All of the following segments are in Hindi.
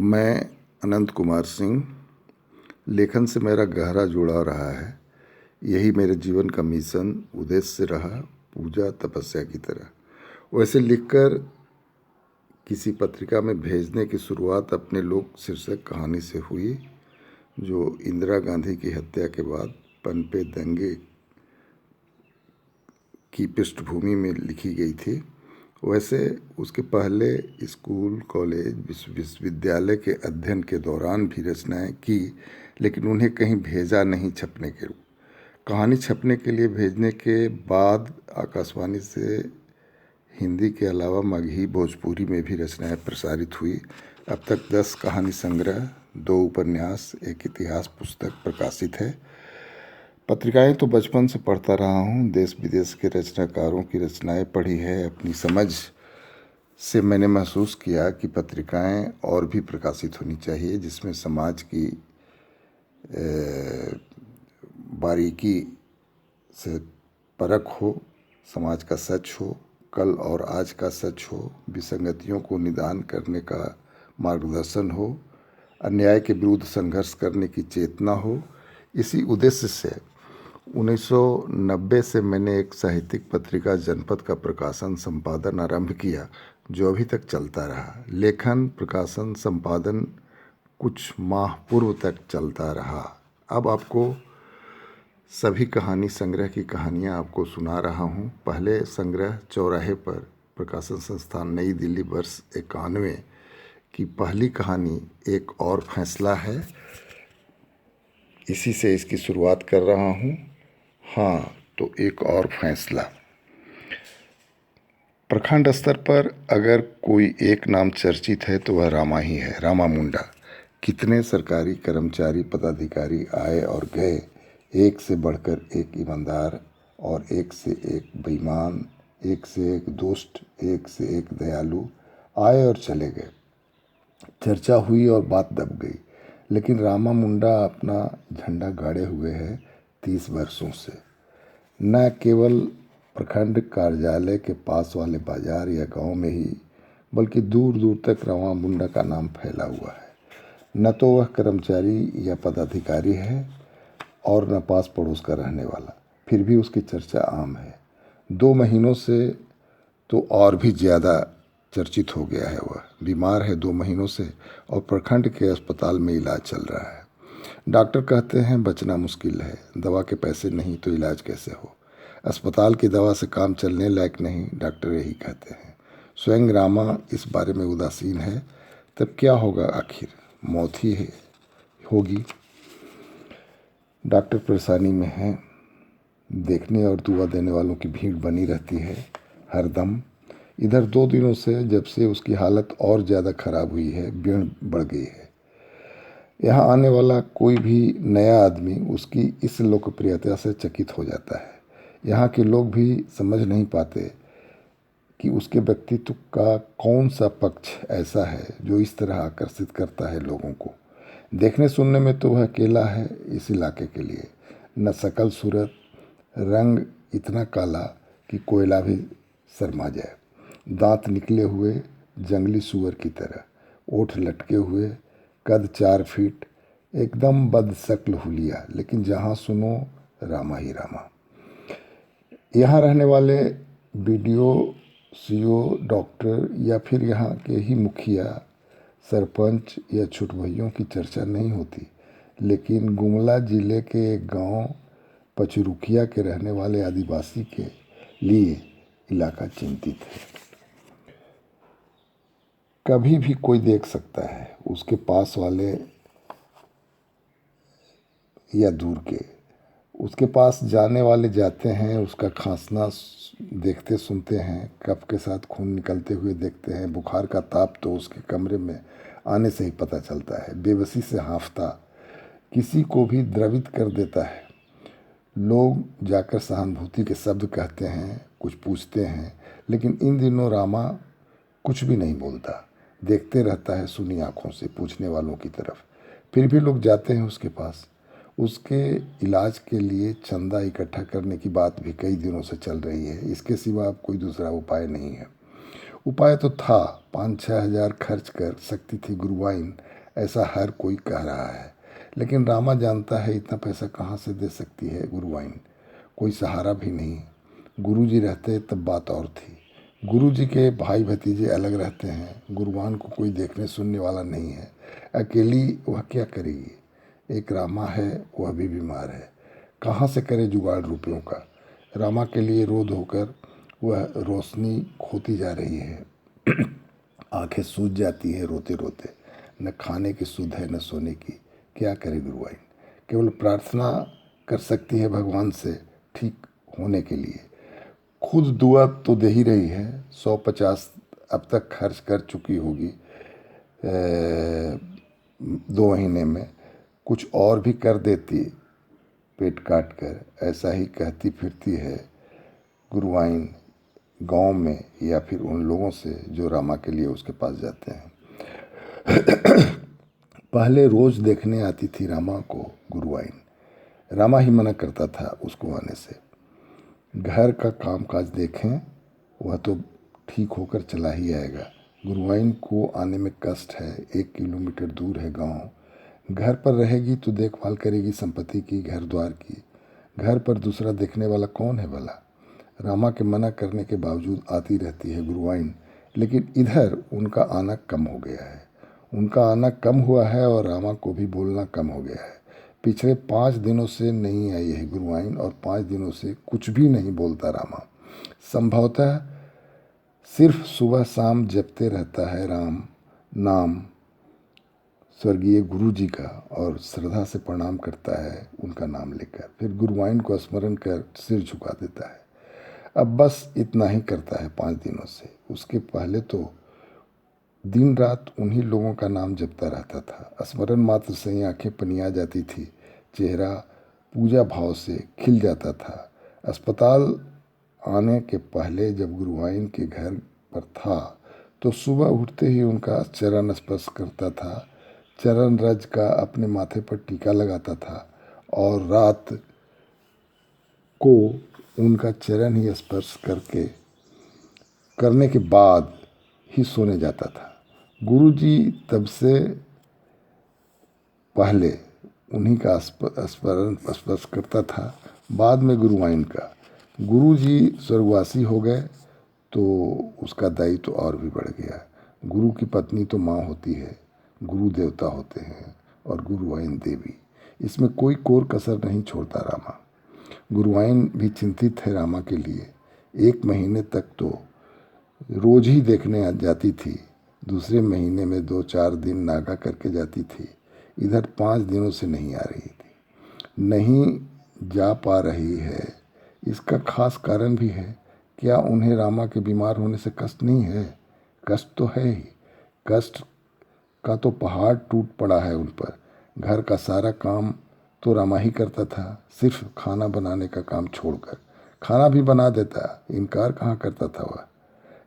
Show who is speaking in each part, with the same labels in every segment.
Speaker 1: मैं अनंत कुमार सिंह। लेखन से मेरा गहरा जुड़ाव रहा है। यही मेरे जीवन का मिशन उद्देश्य रहा, पूजा तपस्या की तरह। वैसे लिखकर किसी पत्रिका में भेजने की शुरुआत अपने लोग शीर्षक कहानी से हुई, जो इंदिरा गांधी की हत्या के बाद पनपे दंगे की पृष्ठभूमि में लिखी गई थी। वैसे उसके पहले स्कूल, कॉलेज, विश्वविद्यालय के अध्ययन के दौरान भी रचनाएं की, लेकिन उन्हें कहीं भेजा नहीं छपने के। कहानी छपने के लिए भेजने के बाद आकाशवाणी से हिंदी के अलावा मगही, भोजपुरी में भी रचनाएं प्रसारित हुई। अब तक 10 कहानी संग्रह, 2 उपन्यास, एक इतिहास पुस्तक प्रकाशित है। पत्रिकाएं तो बचपन से पढ़ता रहा हूँ। देश विदेश के रचनाकारों की रचनाएं पढ़ी है। अपनी समझ से मैंने महसूस किया कि पत्रिकाएं और भी प्रकाशित होनी चाहिए, जिसमें समाज की बारीकी से परख हो, समाज का सच हो, कल और आज का सच हो, विसंगतियों को निदान करने का मार्गदर्शन हो, अन्याय के विरुद्ध संघर्ष करने की चेतना हो। इसी उद्देश्य से 1990 से मैंने एक साहित्यिक पत्रिका जनपद का प्रकाशन संपादन आरंभ किया, जो अभी तक चलता रहा। लेखन, प्रकाशन, संपादन कुछ माह पूर्व तक चलता रहा। अब आपको सभी कहानी संग्रह की कहानियां आपको सुना रहा हूं। पहले संग्रह चौराहे पर, प्रकाशन संस्थान नई दिल्ली, वर्ष 91 की पहली कहानी एक और फैसला है। इसी से इसकी शुरुआत कर रहा हूं। हाँ, तो एक और फैसला। प्रखंड स्तर पर अगर कोई एक नाम चर्चित है तो वह रामा ही है, रामा मुंडा। कितने सरकारी कर्मचारी, पदाधिकारी आए और गए, एक से बढ़कर एक ईमानदार और एक से एक बेईमान, एक से एक दुष्ट, एक से एक दयालु आए और चले गए। चर्चा हुई और बात दब गई, लेकिन रामा मुंडा अपना झंडा गाड़े हुए है 30 वर्षों से। न केवल प्रखंड कार्यालय के पास वाले बाजार या गांव में ही, बल्कि दूर दूर तक रामा मुंडा का नाम फैला हुआ है। न तो वह कर्मचारी या पदाधिकारी है और न पास पड़ोस का रहने वाला, फिर भी उसकी चर्चा आम है। 2 महीनों से तो और भी ज़्यादा चर्चित हो गया है। वह बीमार है 2 महीनों से और प्रखंड के अस्पताल में इलाज चल रहा है। डॉक्टर कहते हैं बचना मुश्किल है, दवा के पैसे नहीं तो इलाज कैसे हो। अस्पताल की दवा से काम चलने लायक नहीं, डॉक्टर यही कहते हैं। स्वयं रामा इस बारे में उदासीन है। तब क्या होगा आखिर? मौत ही है, होगी। डॉक्टर परेशानी में है। देखने और दुआ देने वालों की भीड़ बनी रहती है हरदम। इधर 2 दिनों से, जब से उसकी हालत और ज़्यादा खराब हुई है, भीड़ बढ़ गई है। यहाँ आने वाला कोई भी नया आदमी उसकी इस लोकप्रियता से चकित हो जाता है। यहाँ के लोग भी समझ नहीं पाते कि उसके व्यक्तित्व का कौन सा पक्ष ऐसा है जो इस तरह आकर्षित करता है लोगों को। देखने सुनने में तो वह अकेला है इस इलाके के लिए। न शकल सूरत, रंग इतना काला कि कोयला भी शर्मा जाए, दांत निकले हुए जंगली सूअर की तरह, ओठ लटके हुए, कद 4 फीट, एकदम बदशक्ल हुलिया, लेकिन जहाँ सुनो रामा ही रामा। यहाँ रहने वाले बीडीओ, सीओ, डॉक्टर या फिर यहाँ के ही मुखिया, सरपंच या छोट भाइयों की चर्चा नहीं होती, लेकिन गुमला जिले के एक गांव पचरुखिया के रहने वाले आदिवासी के लिए इलाका चिंतित है। कभी भी कोई देख सकता है, उसके पास वाले या दूर के। उसके पास जाने वाले जाते हैं, उसका खांसना देखते सुनते हैं, कफ के साथ खून निकलते हुए देखते हैं। बुखार का ताप तो उसके कमरे में आने से ही पता चलता है। बेबसी से हांफता किसी को भी द्रवित कर देता है। लोग जाकर सहानुभूति के शब्द कहते हैं, कुछ पूछते हैं, लेकिन इन दिनों रामा कुछ भी नहीं बोलता, देखते रहता है सुनी आंखों से पूछने वालों की तरफ। फिर भी लोग जाते हैं उसके पास। उसके इलाज के लिए चंदा इकट्ठा करने की बात भी कई दिनों से चल रही है। इसके सिवा अब कोई दूसरा उपाय नहीं है। उपाय तो था, 5-6 हज़ार खर्च कर सकती थी गुरुवाइन ऐसा हर कोई कह रहा है, लेकिन रामा जानता है इतना पैसा कहाँ से दे सकती है गुरुवाइन। कोई सहारा भी नहीं। गुरुजी रहते तब बात और थी। गुरुजी के भाई भतीजे अलग रहते हैं। गुरुवान को कोई देखने सुनने वाला नहीं है। अकेली वह क्या करेगी। एक रामा है, वह भी बीमार है। कहाँ से करे जुगाड़ रुपयों का। रामा के लिए रो धोकर वह रोशनी खोती जा रही है। आंखें सूज जाती है रोते रोते। न खाने की सुध है न सोने की। क्या करे गुरुवाइन। केवल प्रार्थना कर सकती है भगवान से ठीक होने के लिए। खुद दुआ तो दे ही रही है। 150 अब तक खर्च कर चुकी होगी 2 महीने में। कुछ और भी कर देती पेट काट कर। ऐसा ही कहती फिरती है गुरुवाइन गांव में या फिर उन लोगों से जो रामा के लिए उसके पास जाते हैं। पहले रोज देखने आती थी रामा को गुरुवाइन। रामा ही मना करता था उसको आने से। घर का काम काज देखें, वह तो ठीक होकर चला ही आएगा। गुरुवाइन को आने में कष्ट है। 1 किलोमीटर दूर है गांव। घर पर रहेगी तो देखभाल करेगी संपत्ति की, घर द्वार की। घर पर दूसरा देखने वाला कौन है भला। रामा के मना करने के बावजूद आती रहती है गुरुवाइन। लेकिन इधर उनका आना कम हो गया है। उनका आना कम हुआ है और रामा को भी बोलना कम हो गया है। पिछले 5 दिनों से नहीं आई है गुरुवाइन और 5 दिनों से कुछ भी नहीं बोलता रामा। संभवतः सिर्फ सुबह शाम जपते रहता है राम नाम स्वर्गीय गुरु जी का और श्रद्धा से प्रणाम करता है उनका नाम लेकर। फिर गुरुवाइन को स्मरण कर सिर झुका देता है। अब बस इतना ही करता है 5 दिनों से। उसके पहले तो दिन रात उन्हीं लोगों का नाम जपता रहता था। स्मरण मात्र से ही आंखें पनिया जाती थी। चेहरा पूजा भाव से खिल जाता था। अस्पताल आने के पहले जब गुरुवाइन के घर पर था तो सुबह उठते ही उनका चरण स्पर्श करता था। चरण रज का अपने माथे पर टीका लगाता था और रात को उनका चरण ही स्पर्श करने के बाद ही सोने जाता था। गुरुजी तब से पहले उन्हीं का स्पर्श करता था, बाद में गुरुवाइन का। गुरुजी स्वर्गवासी हो गए तो उसका दायित्व तो और भी बढ़ गया। गुरु की पत्नी तो माँ होती है, गुरु देवता होते हैं और गुरुवाइन देवी। इसमें कोई कोर कसर नहीं छोड़ता रामा। गुरुवाइन भी चिंतित है रामा के लिए। 1 महीने तक तो रोज ही देखने जाती थी। दूसरे महीने में 2-4 दिन नागा करके जाती थी। इधर 5 दिनों से नहीं आ रही थी। नहीं जा पा रही है, इसका खास कारण भी है। क्या उन्हें रामा के बीमार होने से कष्ट नहीं है। कष्ट तो है ही। कष्ट का तो पहाड़ टूट पड़ा है उन पर। घर का सारा काम तो रामा ही करता था, सिर्फ खाना बनाने का काम छोड़कर। खाना भी बना देता, इनकार कहाँ करता था वह।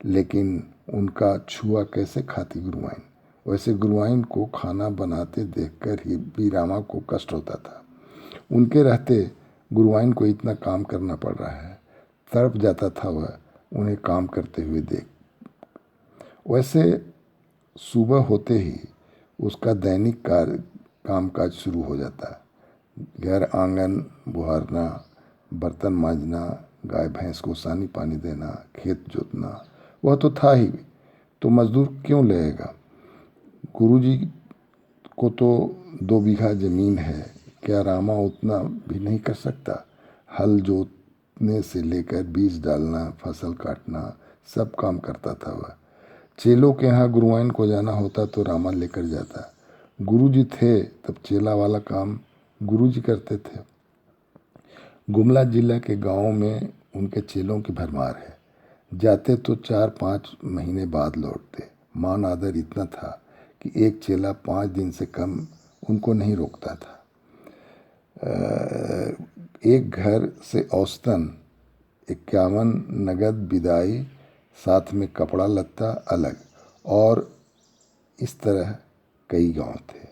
Speaker 1: लेकिन उनका छुआ कैसे खाती गुरुवाइन। वैसे गुरुवाइन को खाना बनाते देखकर ही भी रामा को कष्ट होता था। उनके रहते गुरुवाइन को इतना काम करना पड़ रहा है। तड़प जाता था वह उन्हें काम करते हुए देख। वैसे सुबह होते ही उसका दैनिक कामकाज शुरू हो जाता। घर आंगन बुहारना, बर्तन मांजना, गाय भैंस को सानी पानी देना, खेत जोतना, वह तो था ही। तो मजदूर क्यों लेगा। गुरुजी को तो 2 बीघा जमीन है। क्या रामा उतना भी नहीं कर सकता। हल जोतने से लेकर बीज डालना, फसल काटना, सब काम करता था वह। चेलों के यहाँ गुरुवाइन को जाना होता तो रामा लेकर जाता। गुरुजी थे तब चेला वाला काम गुरुजी करते थे। गुमला जिला के गांव में उनके चेलों की भरमार है। जाते तो 4-5 महीने बाद लौटते। मान आदर इतना था कि एक चेला 5 दिन से कम उनको नहीं रोकता था। एक घर से औसतन 51 नगद विदाई, साथ में कपड़ा लत्ता अलग, और इस तरह कई गांव थे।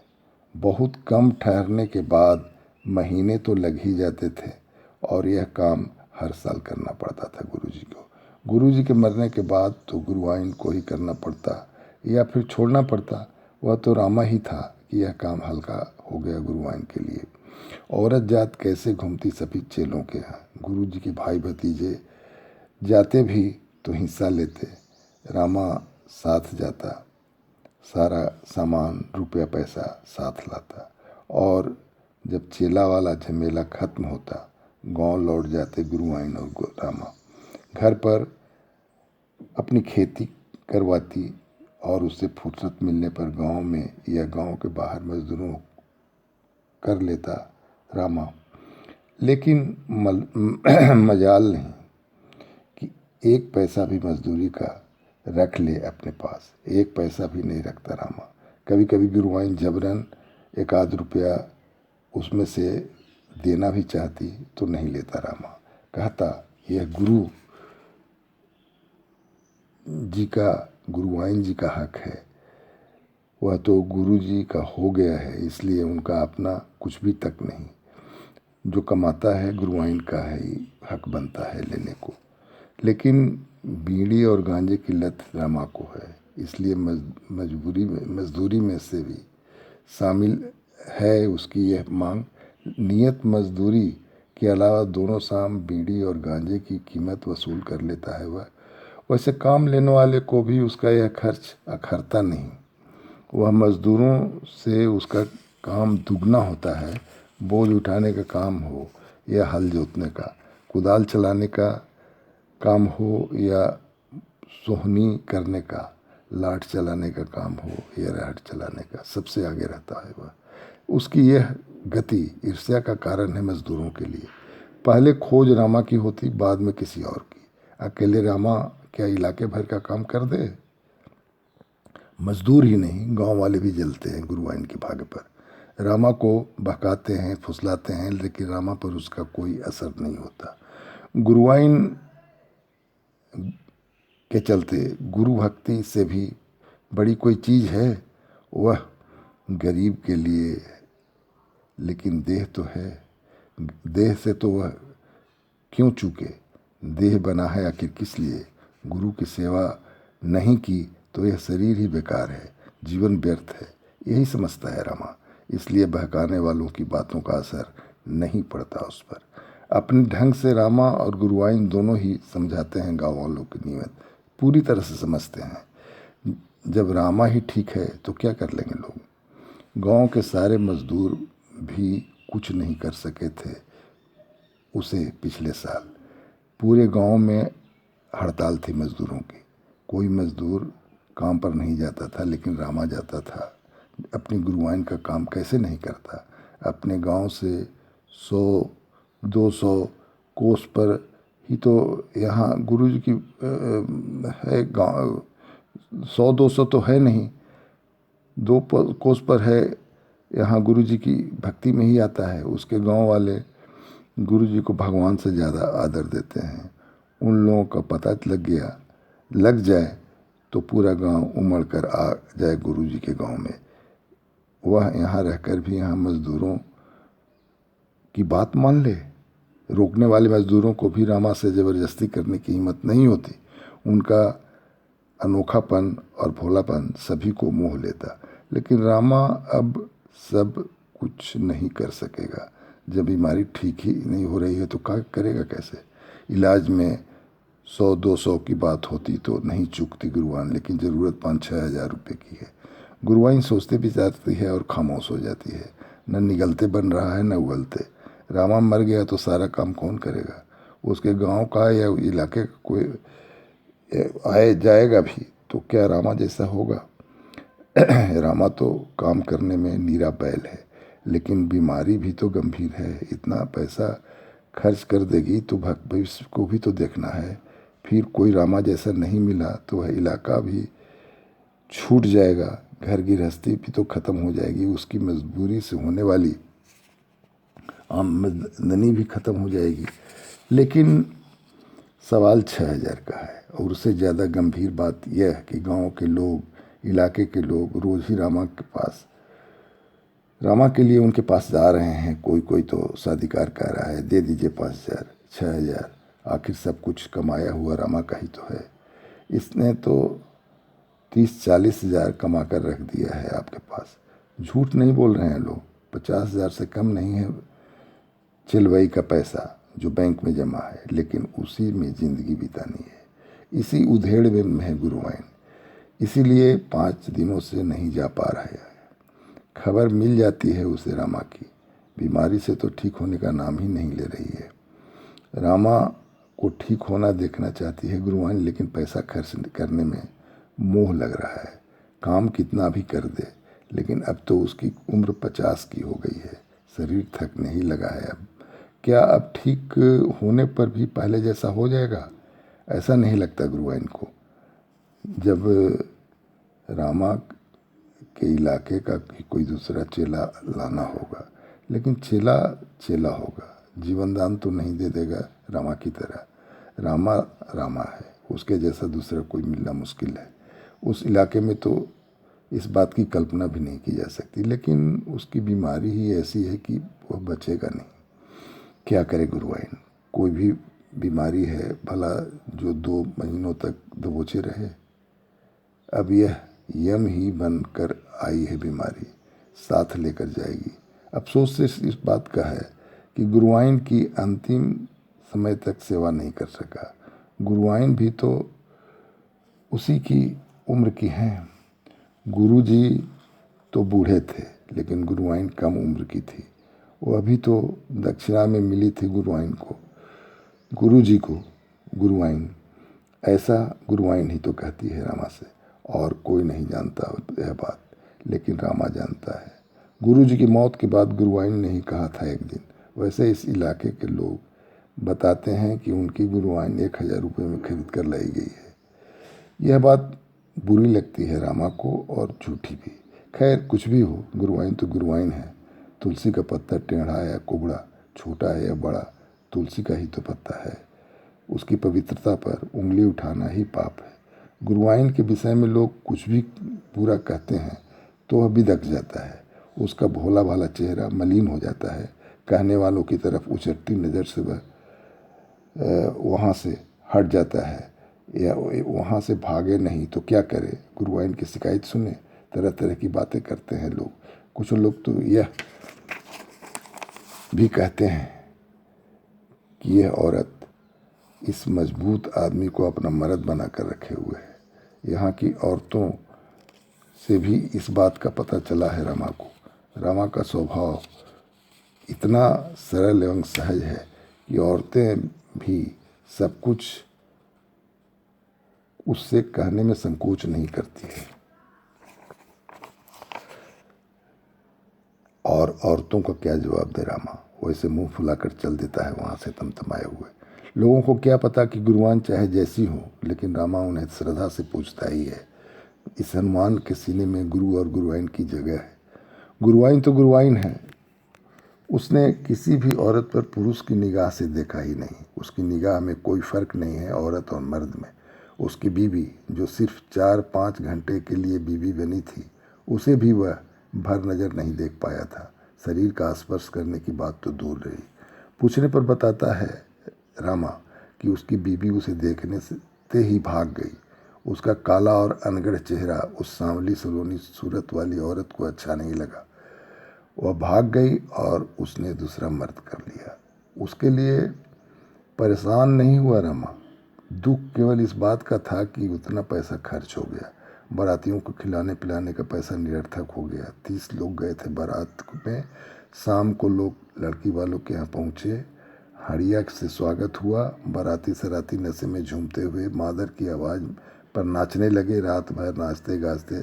Speaker 1: बहुत कम ठहरने के बाद महीने तो लग ही जाते थे और यह काम हर साल करना पड़ता था गुरुजी को। गुरुजी के मरने के बाद तो गुरुवाइन को ही करना पड़ता या फिर छोड़ना पड़ता। वह तो रामा ही था कि यह काम हल्का हो गया गुरुवाइन के लिए। औरत जात कैसे घूमती सभी चेलों के यहाँ। गुरु जी के भाई भतीजे जाते भी तो हिस्सा लेते, रामा साथ जाता, सारा सामान रुपया पैसा साथ लाता। और जब चेला वाला झमेला खत्म होता, गांव लौट जाते गुरुवाइन और रामा। घर पर अपनी खेती करवाती और उससे फुर्सत मिलने पर गांव में या गांव के बाहर मजदूरों कर लेता रामा। लेकिन मजाल नहीं कि एक पैसा भी मजदूरी का रख ले अपने पास, एक पैसा भी नहीं रखता रामा। कभी कभी गुरुवाइन जबरन एक आध रुपया उसमें से देना भी चाहती तो नहीं लेता रामा। कहता यह गुरु जी का, गुरुवाइन जी का हक है, वह तो गुरु जी का हो गया है, इसलिए उनका अपना कुछ भी तक नहीं। जो कमाता है गुरुवाइन का है, हक बनता है लेने को। लेकिन बीड़ी और गांजे की लत रामा को है, इसलिए मजदूरी में से भी शामिल है उसकी यह मांग। नियत मजदूरी के अलावा दोनों शाम बीड़ी और गांजे की कीमत वसूल कर लेता है वह। वैसे काम लेने वाले को भी उसका यह खर्च अखरता नहीं। वह मजदूरों से उसका काम दुगना होता है। बोझ उठाने का काम हो या हल जोतने का, कुदाल चलाने का काम हो या सोहनी करने का, लाठ चलाने का काम हो या राहट चलाने का, सबसे आगे रहता है वह। उसकी यह गति ईर्ष्या का कारण है मजदूरों के लिए। पहले खोज रामा की होती, बाद में किसी और की। अकेले रामा क्या इलाके भर का काम कर दे? मजदूर ही नहीं, गांव वाले भी जलते हैं गुरुवाइन के भाग्य पर। रामा को बहकाते हैं, फुसलाते हैं, लेकिन रामा पर उसका कोई असर नहीं होता। गुरुवाइन के चलते गुरु भक्ति से भी बड़ी कोई चीज़ है, वह गरीब के लिए। लेकिन देह तो है, देह से तो वह क्यों चूके? देह बना है आखिर किस लिए? गुरु की सेवा नहीं की तो यह शरीर ही बेकार है, जीवन व्यर्थ है, यही समझता है रामा। इसलिए बहकाने वालों की बातों का असर नहीं पड़ता उस पर। अपने ढंग से रामा और गुरुवाइन दोनों ही समझाते हैं गाँव वालों की नीयत, पूरी तरह से समझते हैं। जब रामा ही ठीक है तो क्या कर लेंगे लोग। गांव के सारे मजदूर भी कुछ नहीं कर सके थे उसे पिछले साल। पूरे गांव में हड़ताल थी मजदूरों की। कोई मजदूर काम पर नहीं जाता था, लेकिन रामा जाता था। अपनी गुरुवाइन का काम कैसे नहीं करता। अपने गांव से 100-200 कोस पर ही तो यहाँ गुरु जी की है गाँव। 100-200 तो है नहीं, 2 कोस पर है यहाँ गुरु जी की भक्ति में ही आता है। उसके गांव वाले गुरु जी को भगवान से ज़्यादा आदर देते हैं। उन लोगों का पता लग जाए तो पूरा गांव उमड़ कर आ जाए गुरु जी के गांव में। वह यहाँ रहकर भी यहाँ मजदूरों की बात मान ले। रोकने वाले मजदूरों को भी रामा से ज़बरदस्ती करने की हिम्मत नहीं होती। उनका अनोखापन और भोलापन सभी को मोह लेता। लेकिन रामा अब सब कुछ नहीं कर सकेगा। जब बीमारी ठीक ही नहीं हो रही है तो क्या करेगा कैसे। इलाज में 100-200 की बात होती तो नहीं चूकती गुरुवाइन, लेकिन ज़रूरत 5-6 हज़ार रुपये की है। गुरुवाइन सोचते भी जाती है और खामोश हो जाती है। न निगलते बन रहा है न उगलते। रामा मर गया तो सारा काम कौन करेगा। उसके गांव का या इलाके का कोई आए जाएगा भी तो क्या रामा जैसा होगा। रामा तो काम करने में नीरा बैल है, लेकिन बीमारी भी तो गंभीर है। इतना पैसा खर्च कर देगी तो भविष्य को भी तो देखना है। फिर कोई रामा जैसा नहीं मिला तो वह इलाका भी छूट जाएगा, घर गृहस्थी भी तो खत्म हो जाएगी, उसकी मजबूरी से होने वाली आमदनी भी खत्म हो जाएगी। लेकिन सवाल 6,000 का है। और उससे ज़्यादा गंभीर बात यह है कि गांव के लोग, इलाके के लोग रोज़ ही रामा के लिए उनके पास जा रहे हैं। कोई तो साधिकार कह रहा है दे दीजिए 5,000 6,000। आखिर सब कुछ कमाया हुआ रामा का ही तो है। इसने तो 30-40 हज़ार कमा कर रख दिया है आपके पास। झूठ नहीं बोल रहे हैं लोग। 50,000 से कम नहीं है चिलवई का पैसा जो बैंक में जमा है, लेकिन उसी में ज़िंदगी बितानी है। इसी उधेड़ में है गुरुवाइन, इसीलिए 5 दिनों से नहीं जा पा रहा है। खबर मिल जाती है उसे रामा की, बीमारी से तो ठीक होने का नाम ही नहीं ले रही है। रामा को ठीक होना देखना चाहती है गुरुवाइन, लेकिन पैसा खर्च करने में मोह लग रहा है। काम कितना भी कर दे, लेकिन अब तो उसकी उम्र 50 की हो गई है, शरीर थकने ही लगा है। अब क्या अब ठीक होने पर भी पहले जैसा हो जाएगा? ऐसा नहीं लगता गुरुवाइन को। जब रामा के इलाके का कोई दूसरा चेला लाना होगा, लेकिन चेला चेला होगा, जीवनदान तो नहीं दे देगा रामा की तरह। रामा रामा है, उसके जैसा दूसरा कोई मिलना मुश्किल है। उस इलाके में तो इस बात की कल्पना भी नहीं की जा सकती, लेकिन उसकी बीमारी ही ऐसी है कि वह बचेगा नहीं। क्या करे गुरुवाइन, कोई भी बीमारी है भला जो 2 महीनों तक दबोचे रहे। अब यह यम ही बनकर आई है बीमारी, साथ लेकर जाएगी। अफसोस से इस बात का है कि गुरुवाइन की अंतिम समय तक सेवा नहीं कर सका। गुरुवाइन भी तो उसी की उम्र की हैं। गुरुजी तो बूढ़े थे, लेकिन गुरुवाइन कम उम्र की थी। वो अभी तो दक्षिणा में मिली थी गुरुवाइन को, गुरुजी को गुरुवाइन। ऐसा गुरुवाइन ही तो कहती है रामा से, और कोई नहीं जानता यह बात, लेकिन रामा जानता है। गुरुजी की मौत के बाद गुरुवाइन ने ही कहा था एक दिन। वैसे इस इलाके के लोग बताते हैं कि उनकी गुरुवाइन 1,000 रुपये में खरीद कर लाई गई है। यह बात बुरी लगती है रामा को, और झूठी भी। खैर कुछ भी हो, गुरुवाइन तो गुरुवाइन है। तुलसी का पत्ता टेढ़ा या कुबड़ा, छोटा है या बड़ा, तुलसी का ही तो पत्ता है। उसकी पवित्रता पर उंगली उठाना ही पाप है। गुरुवाइन के विषय में लोग कुछ भी बुरा कहते हैं तो वह बिदक जाता है। उसका भोला भाला चेहरा मलिन हो जाता है। कहने वालों की तरफ उचटती नज़र से वह वहाँ से हट जाता है, या वहाँ से भागे नहीं तो क्या करे, गुरुवाइन की शिकायत सुने। तरह तरह की बातें करते हैं लोग। कुछ लोग तो यह भी कहते हैं कि यह औरत इस मजबूत आदमी को अपना मर्द बना कर रखे हुए है। यहाँ की औरतों से भी इस बात का पता चला है रामा को। रामा का स्वभाव इतना सरल एवं सहज है कि औरतें भी सब कुछ उससे कहने में संकोच नहीं करती है। और औरतों का क्या जवाब दे रामा, वैसे मुंह फुलाकर चल देता है वहाँ से तमतमाए हुए। लोगों को क्या पता कि गुरुवाइन चाहे जैसी हो, लेकिन रामा उन्हें श्रद्धा से पूछता ही है। इस हनुमान के सीने में गुरु और गुरुवाइन की जगह है। गुरुवाइन तो गुरुवाइन है, उसने किसी भी औरत पर पुरुष की निगाह से देखा ही नहीं। उसकी निगाह में कोई फ़र्क नहीं है औरत और मर्द में। उसकी बीवी, जो सिर्फ 4-5 घंटे के लिए बीवी बनी थी, उसे भी वह भर नज़र नहीं देख पाया था। शरीर का स्पर्श करने की बात तो दूर रही। पूछने पर बताता है रामा कि उसकी बीवी उसे देखने से ही भाग गई। उसका काला और अनगढ़ चेहरा उस सांवली सलोनी सूरत वाली औरत को अच्छा नहीं लगा। वह भाग गई और उसने दूसरा मर्द कर लिया। उसके लिए परेशान नहीं हुआ रामा। दुख केवल इस बात का था कि उतना पैसा खर्च हो गया। बारातियों को खिलाने पिलाने का पैसा निरर्थक हो गया। 30 लोग गए थे बारात में। शाम को लोग लड़की वालों के यहाँ पहुँचे। हड़िया से स्वागत हुआ। बाराती सराती नशे में झूमते हुए मादर की आवाज़ पर नाचने लगे। रात भर नाचते गाजते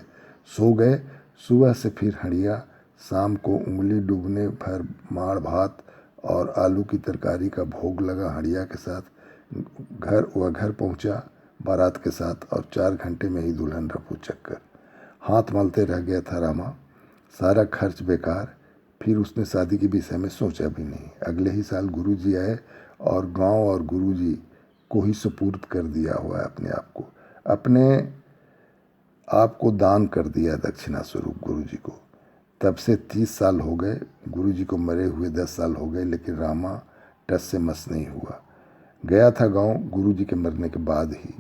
Speaker 1: सो गए। सुबह से फिर हड़िया। शाम को उंगली डूबने भर माड़ भात और आलू की तरकारी का भोग लगा हड़िया के साथ। वह घर पहुंचा बारात के साथ, और 4 घंटे में ही दुल्हन रफू चक्कर। हाथ मलते रह गया था रामा। सारा खर्च बेकार। फिर उसने शादी के विषय में सोचा भी नहीं। अगले ही साल गुरुजी आए और गांव और गुरुजी को ही सुपुर्द कर दिया हुआ है अपने आप को दान कर दिया दक्षिणा स्वरूप गुरुजी को। तब से 30 साल हो गए। गुरुजी को मरे हुए 10 साल हो गए, लेकिन रामा टस से मस नहीं हुआ। गया था गांव गुरुजी के मरने के बाद ही।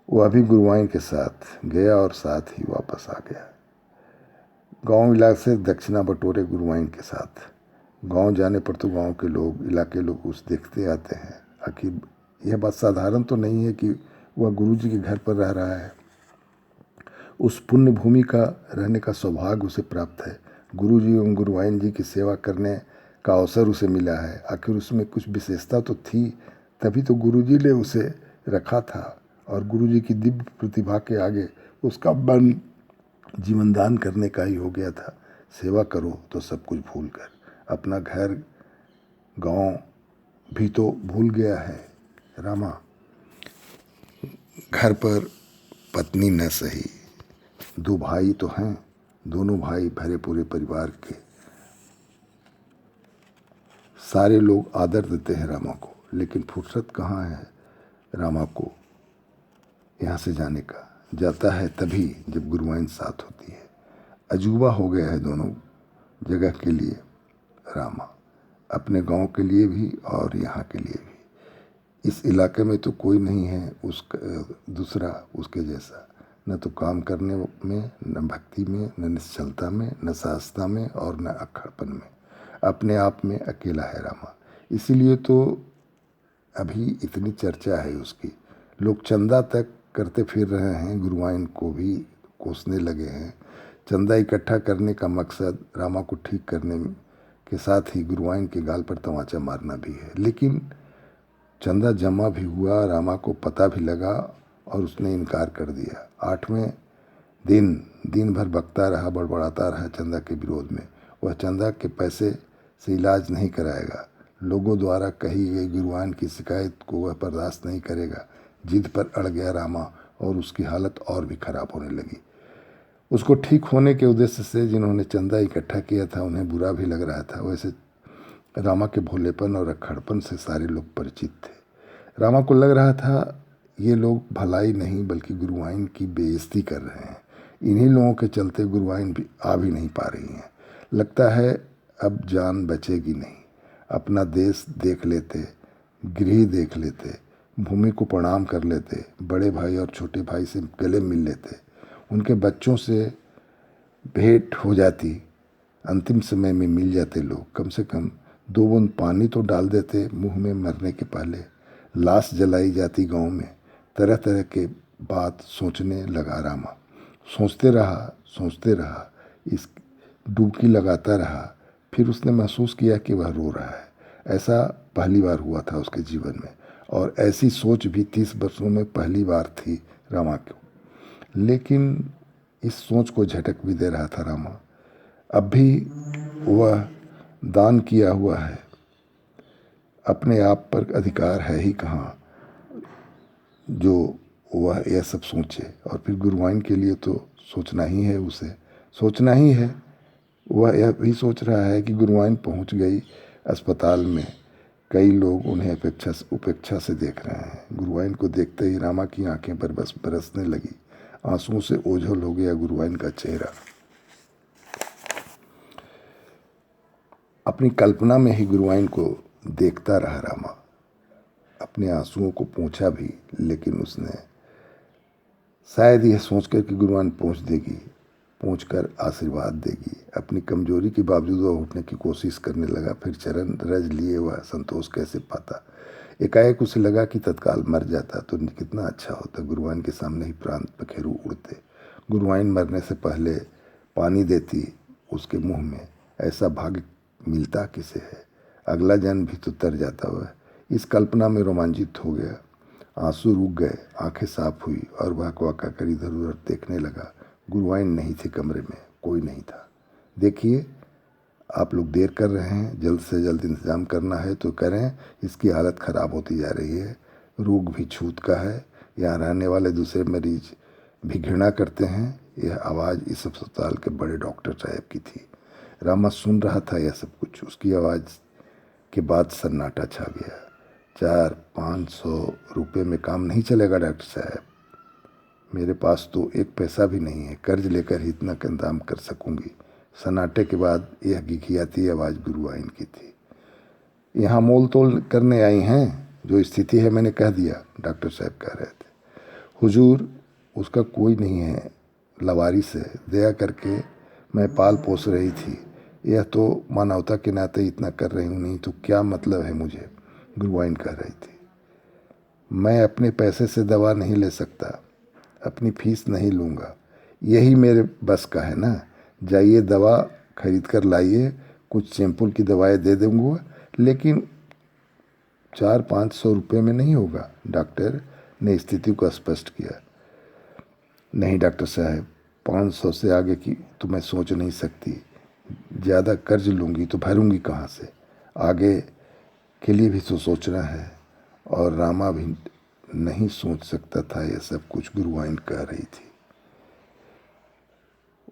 Speaker 1: वो अभी गुरुवाइन के साथ गया और साथ ही वापस आ गया। गांव इलाके से दक्षिणा बटोरे गुरुवाइन के साथ। गांव जाने पर तो गांव के लोग, इलाके लोग उस देखते आते हैं। आखिर यह बात साधारण तो नहीं है कि वह गुरुजी के घर पर रह रहा है। उस पुण्य भूमि का रहने का सौभाग्य उसे प्राप्त है। गुरुजी एवं गुरुवाइन जी की सेवा करने का अवसर उसे मिला है। आखिर उसमें कुछ विशेषता तो थी, तभी तो गुरुजी ने उसे रखा था। और गुरुजी की दिव्य प्रतिभा के आगे उसका मन जीवनदान करने का ही हो गया था। सेवा करो तो सब कुछ भूल कर, अपना घर गांव भी तो भूल गया है। रामा, घर पर पत्नी न सही, दो भाई तो हैं, दोनों भाई भरे पूरे परिवार के। सारे लोग आदर देते हैं रामा को, लेकिन फुर्सत कहाँ है रामा को यहाँ से जाने का। जाता है तभी जब गुरुवाइन साथ होती है। अजूबा हो गया है दोनों जगह के लिए रामा, अपने गांव के लिए भी और यहाँ के लिए भी। इस इलाके में तो कोई नहीं है दूसरा उसके जैसा, न तो काम करने में, न भक्ति में, न निश्चलता में, न सहजता में और न अक्खड़पन में। अपने आप में अकेला है रामा। इसीलिए तो अभी इतनी चर्चा है उसकी। लोग चंदा तक करते फिर रहे हैं, गुरुवाइन को भी कोसने लगे हैं। चंदा इकट्ठा करने का मकसद रामा को ठीक करने के साथ ही गुरुवाइन के गाल पर तमाचा मारना भी है। लेकिन चंदा जमा भी हुआ, रामा को पता भी लगा और उसने इनकार कर दिया। 8वें दिन भर बकता रहा, बड़बड़ाता रहा चंदा के विरोध में। वह चंदा के पैसे से इलाज नहीं कराएगा। लोगों द्वारा कही गई गुरुवाइन की शिकायत को वह बर्दाश्त नहीं करेगा। जिद पर अड़ गया रामा और उसकी हालत और भी खराब होने लगी। उसको ठीक होने के उद्देश्य से जिन्होंने चंदा इकट्ठा किया था उन्हें बुरा भी लग रहा था। वैसे रामा के भोलेपन और अक्खड़पन से सारे लोग परिचित थे। रामा को लग रहा था ये लोग भलाई नहीं बल्कि गुरुवाइन की बेइज्जती कर रहे हैं। इन्हीं लोगों के चलते गुरुवाइन भी आ भी नहीं पा रही हैं। लगता है अब जान बचेगी नहीं। अपना देश देख लेते, गृह देख लेते, भूमि को प्रणाम कर लेते, बड़े भाई और छोटे भाई से गले मिल लेते, उनके बच्चों से भेंट हो जाती, अंतिम समय में मिल जाते लोग। कम से कम 2 बूंद पानी तो डाल देते मुंह में मरने के पहले। लाश जलाई जाती गांव में। तरह तरह के बात सोचने लगा रामा। सोचते रहा, इस डुबकी लगाता रहा। फिर उसने महसूस किया कि वह रो रहा है। ऐसा पहली बार हुआ था उसके जीवन में, और ऐसी सोच भी 30 वर्षों में पहली बार थी रामा को। लेकिन इस सोच को झटक भी दे रहा था रामा। अब भी वह दान किया हुआ है, अपने आप पर अधिकार है ही कहाँ जो वह यह सब सोचे। और फिर गुरुवाइन के लिए तो सोचना ही है, उसे सोचना ही है। वह यह भी सोच रहा है कि गुरुवाइन पहुंच गई अस्पताल में। कई लोग उन्हें उपेक्षा से देख रहे हैं। गुरुवाइन को देखते ही रामा की आंखें बरसने लगी। आंसुओं से ओझल हो गया गुरुवाइन का चेहरा। अपनी कल्पना में ही गुरुवाइन को देखता रहा रामा। अपने आंसुओं को पोंछा भी, लेकिन उसने शायद यह सोचकर कि गुरुवाइन पहुँच कर आशीर्वाद देगी। अपनी कमजोरी के बावजूद वह उठने की कोशिश करने लगा। फिर चरण रज लिए वह संतोष कैसे पाता। एकाएक उसे लगा कि तत्काल मर जाता तो कितना अच्छा होता। गुरुवाइन के सामने ही प्राण पखेरु उड़ते। गुरुवाइन मरने से पहले पानी देती उसके मुंह में। ऐसा भाग्य मिलता किसे है। अगला जन्म भी तो तर जाता वह। इस कल्पना में रोमांचित हो गया। आंसू रुक गए, आंखें साफ हुई और वह क्वाका कर इधर उधर देखने लगा। गुरुवाइन नहीं थे कमरे में, कोई नहीं था। देखिए, आप लोग देर कर रहे हैं, जल्द से जल्द इंतज़ाम करना है तो करें। इसकी हालत ख़राब होती जा रही है। रोग भी छूत का है। यहाँ रहने वाले दूसरे मरीज भी घृणा करते हैं। यह आवाज़ इस अस्पताल के बड़े डॉक्टर साहब की थी। रामा सुन रहा था यह सब कुछ। उसकी आवाज़ के बाद सन्नाटा छा गया। 400-500 रुपये में काम नहीं चलेगा डॉक्टर साहब। मेरे पास तो एक पैसा भी नहीं है। कर्ज लेकर ही इतना इंतजाम कर सकूंगी। सन्नाटे के बाद यह घिघियाती आवाज़ गुरुवाइन की थी। यहाँ मोल तोल करने आई हैं। जो स्थिति है मैंने कह दिया, डॉक्टर साहब कह रहे थे। हुजूर, उसका कोई नहीं है। लवारिस है। दया करके मैं पाल पोस रही थी। यह तो मानवता के नाते इतना कर रही हूँ, नहीं तो क्या मतलब है मुझे, गुरुवाइन कह रही थी। मैं अपने पैसे से दवा नहीं ले सकता, अपनी फीस नहीं लूँगा, यही मेरे बस का है ना। जाइए दवा खरीद कर लाइए, कुछ सैंपल की दवाएं दे दूँगा, लेकिन 400-500 रुपये में नहीं होगा। डॉक्टर ने स्थिति को स्पष्ट किया। नहीं डॉक्टर साहब, 500 से आगे की तो मैं सोच नहीं सकती। ज़्यादा कर्ज लूँगी तो भरूंगी कहाँ से, आगे के लिए भी तो सोचना है। और रामा भी नहीं सोच सकता था यह सब कुछ, गुरुवाइन कह रही थी।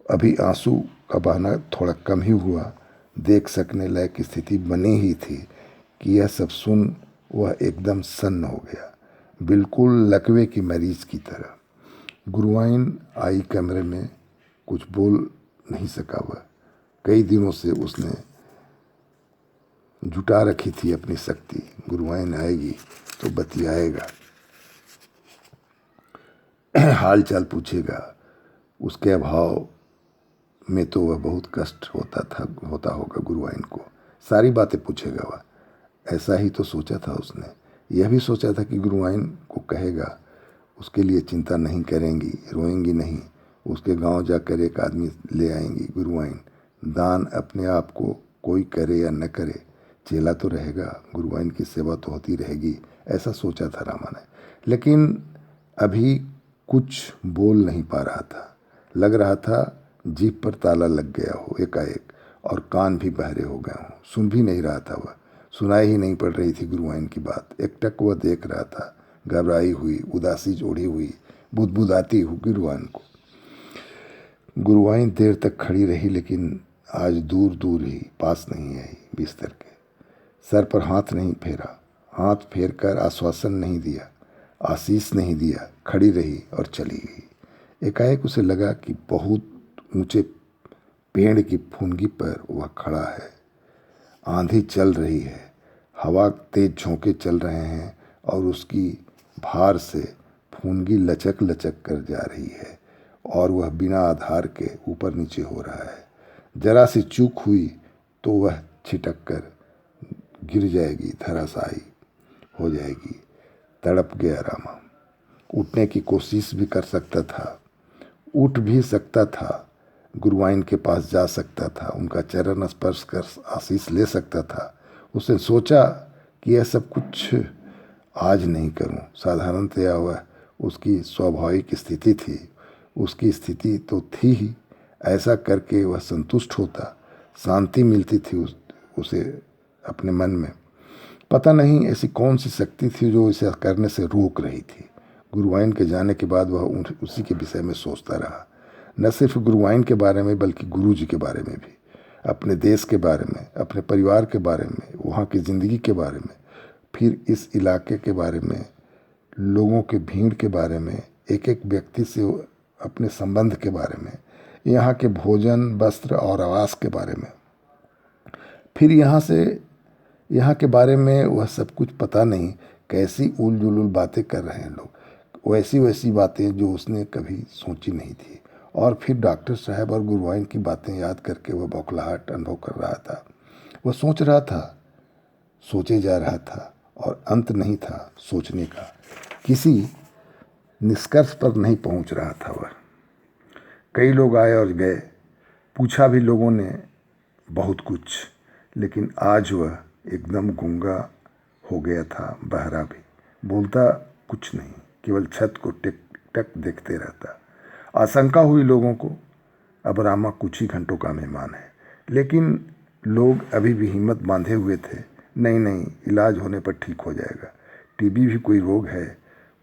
Speaker 1: अभी आंसू का बहाना थोड़ा कम ही हुआ, देख सकने लायक स्थिति बनी ही थी कि यह सब सुन वह एकदम सन्न हो गया, बिल्कुल लकवे की मरीज की तरह। गुरुवाइन आई कमरे में, कुछ बोल नहीं सका वह। कई दिनों से उसने जुटा रखी थी अपनी शक्ति, गुरुवाइन आएगी तो बतियाएगा, हाल चाल पूछेगा। उसके अभाव में तो वह बहुत कष्ट होता होगा गुरुवाइन को, सारी बातें पूछेगा वह, ऐसा ही तो सोचा था उसने। यह भी सोचा था कि गुरुवाइन को कहेगा, उसके लिए चिंता नहीं करेंगी, रोएंगी नहीं, उसके गांव जाकर एक आदमी ले आएंगी गुरुवाइन। दान अपने आप को कोई करे या न करे, चेला तो रहेगा, गुरुवाइन की सेवा तो होती रहेगी, ऐसा सोचा था रामा ने। लेकिन अभी कुछ बोल नहीं पा रहा था, लग रहा था जीभ पर ताला लग गया हो एकाएक, और कान भी बहरे हो गए हों। सुन भी नहीं रहा था वह, सुनाई ही नहीं पड़ रही थी गुरुवाइन की बात। एकटक वह देख रहा था, घबराई हुई, उदासी जोड़ी हुई, बुदबुदाती हुई गुरुवाइन को। गुरुवाइन देर तक खड़ी रही, लेकिन आज दूर दूर ही, पास नहीं आई बिस्तर के। सर पर हाथ नहीं फेरा, हाथ फेर कर आश्वासन नहीं दिया, आशीष नहीं दिया, खड़ी रही और चली गई। एकाएक उसे लगा कि बहुत ऊंचे पेड़ की फुनगी पर वह खड़ा है। आंधी चल रही है, हवा तेज झोंके चल रहे हैं और उसकी भार से फुनगी लचक लचक कर जा रही है और वह बिना आधार के ऊपर नीचे हो रहा है। जरा सी चूक हुई तो वह छिटक कर गिर जाएगी, धराशायी हो जाएगी। तड़प गया रामा। उठने की कोशिश भी कर सकता था, उठ भी सकता था, गुरुवाइन के पास जा सकता था, उनका चरण स्पर्श कर आशीष ले सकता था। उसने सोचा कि यह सब कुछ आज नहीं करूं। साधारणतया वह उसकी स्वाभाविक स्थिति थी, उसकी स्थिति तो थी ही। ऐसा करके वह संतुष्ट होता, शांति मिलती थी उसे अपने मन में। पता नहीं ऐसी कौन सी शक्ति थी जो इसे करने से रोक रही थी। गुरुवाइन के जाने के बाद वह उसी के विषय में सोचता रहा, न सिर्फ गुरुवाइन के बारे में बल्कि गुरुजी के बारे में भी, अपने देश के बारे में, अपने परिवार के बारे में, वहाँ की ज़िंदगी के बारे में, फिर इस इलाके के बारे में, लोगों के भीड़ के बारे में, एक एक व्यक्ति से अपने संबंध के बारे में, यहाँ के भोजन, वस्त्र और आवास के बारे में, फिर यहाँ के बारे में वह सब कुछ पता नहीं कैसी उल जुलूल बातें कर रहे हैं लोग, वैसी वैसी बातें जो उसने कभी सोची नहीं थी। और फिर डॉक्टर साहब और गुरुवाइन की बातें याद करके वह बौखलाहट अनुभव कर रहा था। वह सोच रहा था, सोचे जा रहा था और अंत नहीं था सोचने का, किसी निष्कर्ष पर नहीं पहुंच रहा था वह। कई लोग आए और गए, पूछा भी लोगों ने बहुत कुछ, लेकिन आज वह एकदम गूंगा हो गया था, बहरा भी, बोलता कुछ नहीं, केवल छत को टिक टक देखते रहता। आशंका हुई लोगों को, अब रामा कुछ ही घंटों का मेहमान है। लेकिन लोग अभी भी हिम्मत बांधे हुए थे, नहीं नहीं, इलाज होने पर ठीक हो जाएगा, टीबी भी कोई रोग है,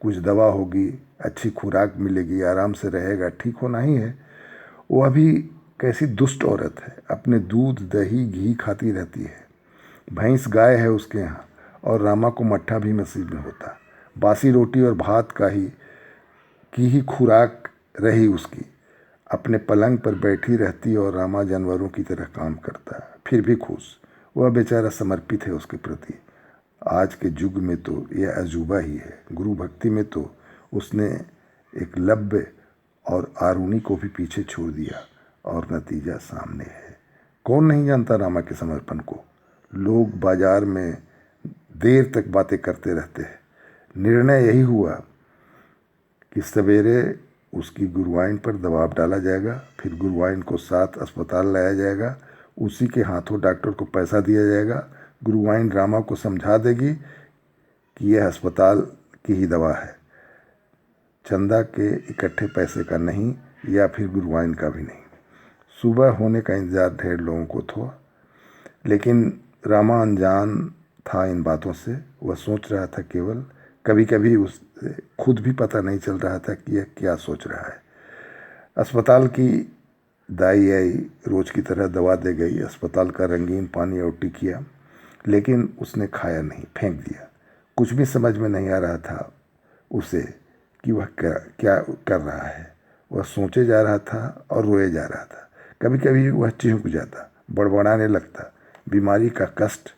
Speaker 1: कुछ दवा होगी, अच्छी खुराक मिलेगी, आराम से रहेगा, ठीक होना ही है। वो अभी कैसी दुष्ट औरत है, अपने दूध दही घी खाती रहती है, भैंस गाय है उसके यहाँ, और रामा को मट्ठा भी नसीब में होता। बासी रोटी और भात की ही खुराक रही उसकी। अपने पलंग पर बैठी रहती और रामा जानवरों की तरह काम करता, फिर भी खुश। वह बेचारा समर्पित है उसके प्रति। आज के युग में तो यह अजूबा ही है। गुरु भक्ति में तो उसने एकलव्य और आरुणि को भी पीछे छोड़ दिया और नतीजा सामने है। कौन नहीं जानता रामा के समर्पण को। लोग बाजार में देर तक बातें करते रहते हैं। निर्णय यही हुआ कि सवेरे उसकी गुरुवाइन पर दबाव डाला जाएगा, फिर गुरुवाइन को साथ अस्पताल लाया जाएगा, उसी के हाथों डॉक्टर को पैसा दिया जाएगा। गुरुवाइन रामा को समझा देगी कि यह अस्पताल की ही दवा है, चंदा के इकट्ठे पैसे का नहीं, या फिर गुरुवाइन का भी नहीं। सुबह होने का इंतजार ढेर लोगों को था, लेकिन रामा अनजान था इन बातों से। वह सोच रहा था केवल, कभी कभी उसे खुद भी पता नहीं चल रहा था कि यह क्या सोच रहा है। अस्पताल की दाई आई, रोज की तरह दवा दे गई, अस्पताल का रंगीन पानी उल्टी किया, लेकिन उसने खाया नहीं, फेंक दिया। कुछ भी समझ में नहीं आ रहा था उसे कि वह क्या कर रहा है। वह सोचे जा रहा था और रोए जा रहा था। कभी कभी वह चिढ़ जाता, बड़बड़ाने लगता। बीमारी का कष्ट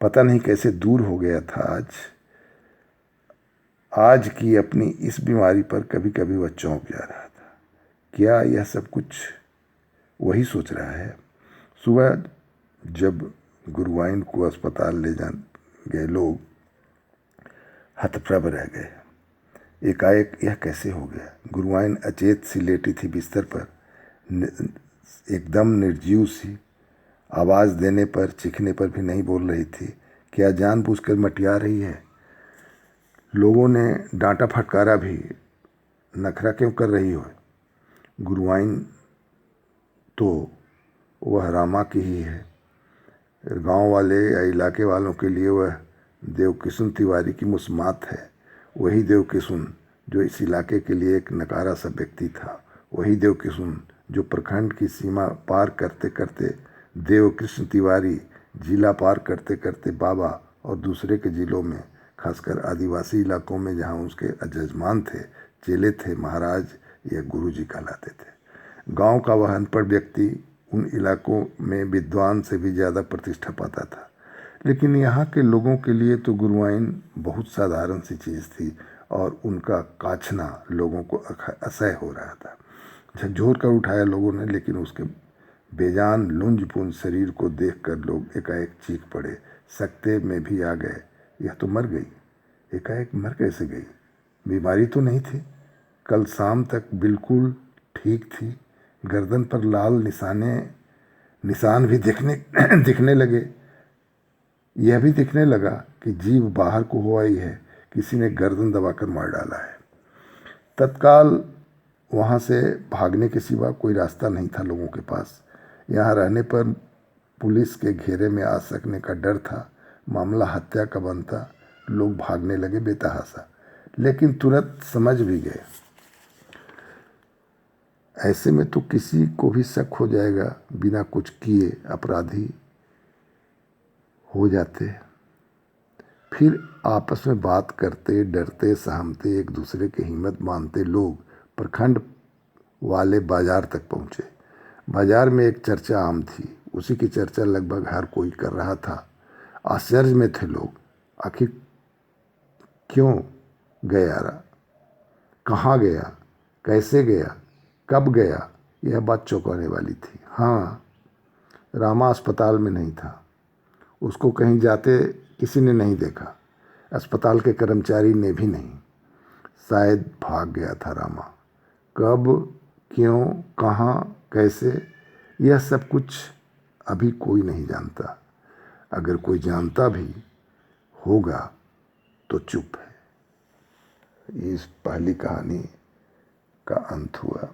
Speaker 1: पता नहीं कैसे दूर हो गया था आज की अपनी इस बीमारी पर कभी कभी वह चौंक जा रहा था। क्या यह सब कुछ वही सोच रहा है? सुबह जब गुरुवाइन को अस्पताल ले जा गए, लोग हतप्रभ रह गए। एकाएक यह कैसे हो गया? गुरुवाइन अचेत सी लेटी थी बिस्तर पर, एकदम निर्जीव सी। आवाज़ देने पर, चीखने पर भी नहीं बोल रही थी। क्या जानबूझकर मटिया रही है? लोगों ने डांटा फटकारा भी, नखरा क्यों कर रही हो? गुरुवाइन तो वह रामा की ही है। गांव वाले या इलाके वालों के लिए वह देवकिशुन तिवारी की मुस्मात है। वही देवकिशुन जो इस इलाके के लिए एक नकारा सा व्यक्ति था। वही देवकिशुन जो प्रखंड की सीमा पार करते करते देवकृष्ण तिवारी, जिला पार करते करते बाबा, और दूसरे के जिलों में, खासकर आदिवासी इलाकों में जहाँ उसके जजमान थे, चेले थे, महाराज या गुरुजी कहलाते थे। गांव का वह अनपढ़ व्यक्ति उन इलाकों में विद्वान से भी ज़्यादा प्रतिष्ठा पाता था। लेकिन यहाँ के लोगों के लिए तो गुरुवाइन बहुत साधारण सी चीज़ थी, और उनका काछना लोगों को असह्य हो रहा था। झकझोर कर उठाया लोगों ने, लेकिन उसके बेजान लुंजपुंज शरीर को देखकर लोग एकाएक चीख पड़े, सकते में भी आ गए। यह तो मर गई। एकाएक मर कैसे गई? बीमारी तो नहीं थी, कल शाम तक बिल्कुल ठीक थी। गर्दन पर लाल निशान भी दिखने लगे। यह भी दिखने लगा कि जीभ बाहर को हो आई है, किसी ने गर्दन दबाकर मार डाला है। तत्काल वहाँ से भागने के सिवा कोई रास्ता नहीं था लोगों के पास। यहाँ रहने पर पुलिस के घेरे में आ सकने का डर था। मामला हत्या का बनता। लोग भागने लगे बेतहासा, लेकिन तुरंत समझ भी गए ऐसे में तो किसी को भी शक हो जाएगा। बिना कुछ किए अपराधी हो जाते। फिर आपस में बात करते, डरते, सहमते, एक दूसरे की हिम्मत मानते लोग प्रखंड वाले बाजार तक पहुँचे। बाजार में एक चर्चा आम थी। उसी की चर्चा लगभग हर कोई कर रहा था। आश्चर्य में थे लोग। आखिर क्यों गया, कहाँ गया, कैसे गया, कब गया? यह बात चौंकाने वाली थी। हाँ, रामा अस्पताल में नहीं था। उसको कहीं जाते किसी ने नहीं देखा, अस्पताल के कर्मचारी ने भी नहीं। शायद भाग गया था रामा। कब, क्यों, कहाँ, कैसे, यह सब कुछ अभी कोई नहीं जानता। अगर कोई जानता भी होगा तो चुप है। इस पहली कहानी का अंत हुआ।